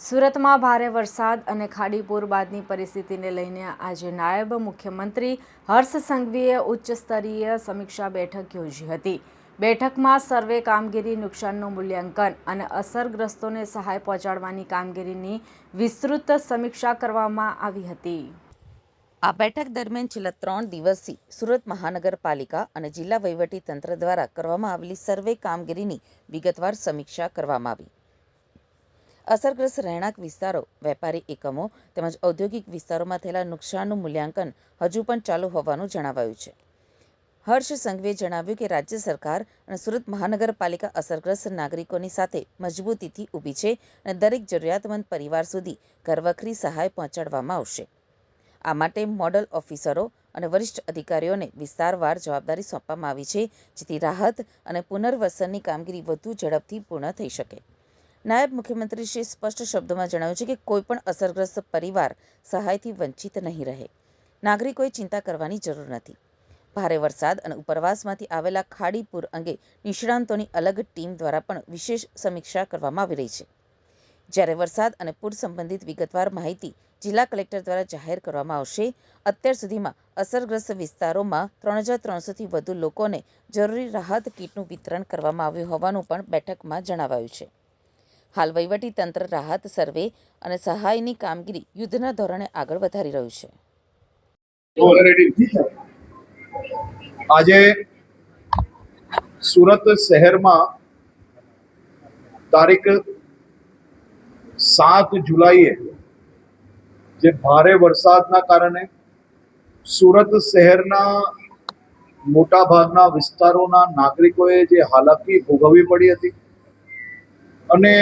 સુરતમાં ભારે વરસાદ અને ખાડીપુર બાદની પરિસ્થિતિને લઈને આજે નાયબ મુખ્યમંત્રી હર્ષ સંઘવીએ ઉચ્ચ સ્તરીય સમીક્ષા બેઠક યોજી હતી। બેઠકમાં સર્વે કામગીરી, નુકસાનનું મૂલ્યાંકન અને અસરગ્રસ્તોને સહાય પહોંચાડવાની કામગીરીની વિસ્તૃત સમીક્ષા કરવામાં આવી હતી। આ બેઠક દરમિયાન છેલ્લા 3 દિવસથી સુરત મહાનગરપાલિકા અને જિલ્લા વહીવટીતંત્ર દ્વારા કરવામાં આવેલી સર્વે કામગીરીની વિગતવાર સમીક્ષા કરવામાં આવી। અસરગ્રસ્ત રહેણાંક વિસ્તારો, વેપારી એકમો તેમજ ઔદ્યોગિક વિસ્તારોમાં થયેલા નુકસાનનું મૂલ્યાંકન હજુ પણ ચાલુ હોવાનું જણાવાયું છે। હર્ષ સંઘવીએ જણાવ્યું કે રાજ્ય સરકાર અને સુરત મહાનગરપાલિકા અસરગ્રસ્ત નાગરિકોની સાથે મજબૂતીથી ઊભી છે અને દરેક જરૂરિયાતમંદ પરિવાર સુધી ઘરવખરી સહાય પહોંચાડવામાં આવશે। આ માટે મોડલ ઓફિસરો અને વરિષ્ઠ અધિકારીઓને વિસ્તારવાર જવાબદારી સોંપવામાં આવી છે, જેથી રાહત અને પુનર્વસનની કામગીરી વધુ ઝડપથી પૂર્ણ થઈ શકે। નાયબ મુખ્યમંત્રીશ્રીએ સ્પષ્ટ શબ્દોમાં જણાવ્યું છે કે કોઈપણ અસરગ્રસ્ત પરિવાર સહાયથી વંચિત નહીં રહે। નાગરિકોએ ચિંતા કરવાની જરૂર નથી। ભારે વરસાદ અને ઉપરવાસમાંથી આવેલા ખાડીપુર અંગે નિષ્ણાંતોની અલગ ટીમ દ્વારા પણ વિશેષ સમીક્ષા કરવામાં આવી રહી છે। જ્યારે વરસાદ અને પૂર સંબંધિત વિગતવાર માહિતી જિલ્લા કલેક્ટર દ્વારા જાહેર કરવામાં આવશે। અત્યાર સુધીમાં અસરગ્રસ્ત વિસ્તારોમાં 3300થી વધુ લોકોને જરૂરી રાહત કીટનું વિતરણ કરવામાં આવ્યું હોવાનું પણ બેઠકમાં જણાવાયું છે। હાલ વહીવટીતંત્ર રાહત, સર્વે અને સહાયની કામગીરી યુદ્ધના ધોરણે આગળ વધારી રહ્યું છે। આજે સુરત શહેરમાં તારીખ 7 જુલાઈએ જે ભારે વરસાદના કારણે સુરત શહેરના મોટા ભાગના વિસ્તારોના નાગરિકોએ જે હાલાકી ભોગવવી પડી હતી અને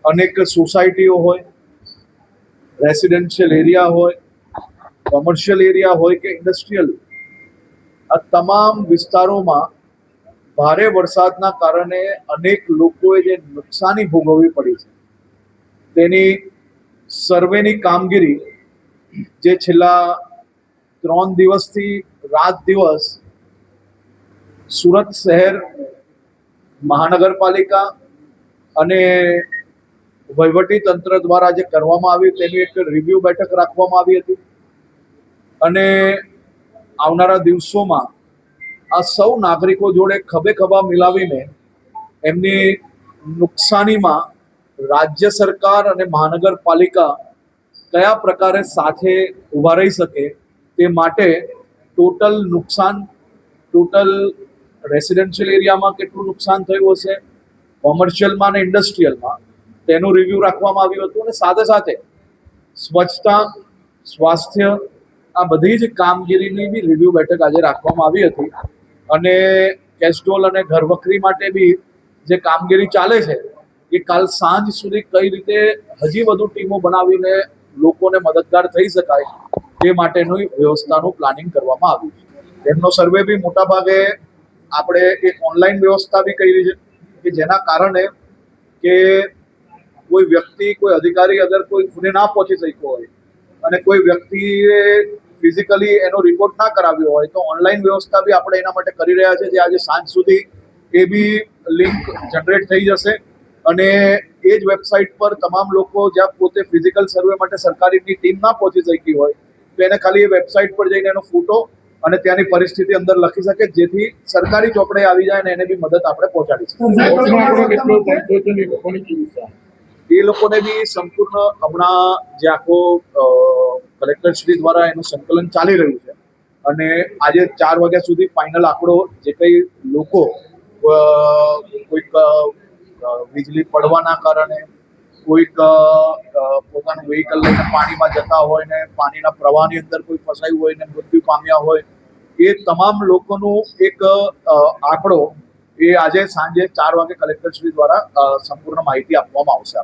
અનેક સોસાયટીઓ હોય, રેસિડેન્શિયલ એરિયા હોય, કોમર્શિયલ એરિયા હોય કે ઇન્ડસ્ટ્રીયલ, આ તમામ વિસ્તારોમાં ભારે વરસાદના કારણે અનેક લોકોએ જે નુકસાની ભોગવવી પડી છે તેની સર્વેની કામગીરી જે છેલ્લા 3 દિવસથી રાત દિવસ સુરત શહેર મહાનગરપાલિકા અને વહીવટીતંત્ર દ્વારા જે કરવામાં આવ્યું તેની એક રિવ્યૂ બેઠક રાખવામાં આવી હતી અને આવનારા દિવસોમાં આ સૌ નાગરિકો જોડે ખભે ખભા મિલાવીને એમની નુકસાનીમાં રાજ્ય સરકાર અને મહાનગરપાલિકા કયા પ્રકારે સાથે ઊભા રહી શકે તે માટે ટોટલ નુકસાન, ટોટલ રેસિડેન્શિયલ એરિયામાં કેટલું નુકસાન થયું હશે, કોમર્શિયલમાં અને ઇન્ડસ્ટ્રીયલમાં તેનું રિવ્યૂ રાખવામાં આવ્યું હતું અને સાથે સાથે સ્વચ્છતા, સ્વાસ્થ્ય, આ બધી જ કામગીરીની બી રિવ્યૂ બેઠક આજે રાખવામાં આવી હતી અને કેસ્ટ્રોલ અને ઘરવખરી માટે બી જે કામગીરી ચાલે છે એ કાલ સાંજ સુધી કઈ રીતે હજી વધુ ટીમો બનાવીને લોકોને મદદગાર થઈ શકાય તે માટેની વ્યવસ્થાનું પ્લાનિંગ કરવામાં આવ્યું છે। એમનો સર્વે બી મોટા ભાગે આપણે એક ઓનલાઈન વ્યવસ્થા બી કરી છે કે જેના કારણે કે કોઈ વ્યક્તિ, કોઈ અધિકારી અગર કોઈ સુધી ના પહોંચી શક્યો હોય અને કોઈ વ્યક્તિએ ફિઝિકલી એનો રિપોર્ટ ના કરાવ્યો હોય તો ઓનલાઈન વ્યવસ્થા બી આપણે એના માટે કરી રહ્યા છે, જે આજે સાંજ સુધી એ બી લિંક જનરેટ થઈ જશે અને એ જ વેબસાઇટ પર તમામ લોકો જ્યાં પોતે ફિઝિકલ સર્વે માટે સરકારીની ટીમ ના પહોંચી શકી હોય તો એને ખાલી એ વેબસાઇટ પર જઈને એનો ફોટો અને ત્યાંની પરિસ્થિતિ અંદર લખી શકે, જેથી સરકારી ચોપડે આવી જાય અને એને બી મદદ આપણે પહોંચાડી શકીએ। એ લોકોને બી સંપૂર્ણ હમણાં જે આખો કલેક્ટરશ્રી દ્વારા એનું સંકલન ચાલી રહ્યું છે અને આજે 4 વાગ્યા સુધી ફાઇનલ આંકડો જે કંઈ લોકો કોઈક વીજળી પડવાના કારણે, કોઈક પોતાનું વ્હીકલ લઈને પાણીમાં જતા હોય ને પાણીના પ્રવાહની અંદર કોઈ ફસાયું હોય ને મૃત્યુ પામ્યા હોય, એ તમામ લોકોનું એક આંકડો એ આજે સાંજે 4 વાગે કલેક્ટરશ્રી દ્વારા સંપૂર્ણ માહિતી આપવામાં આવશે।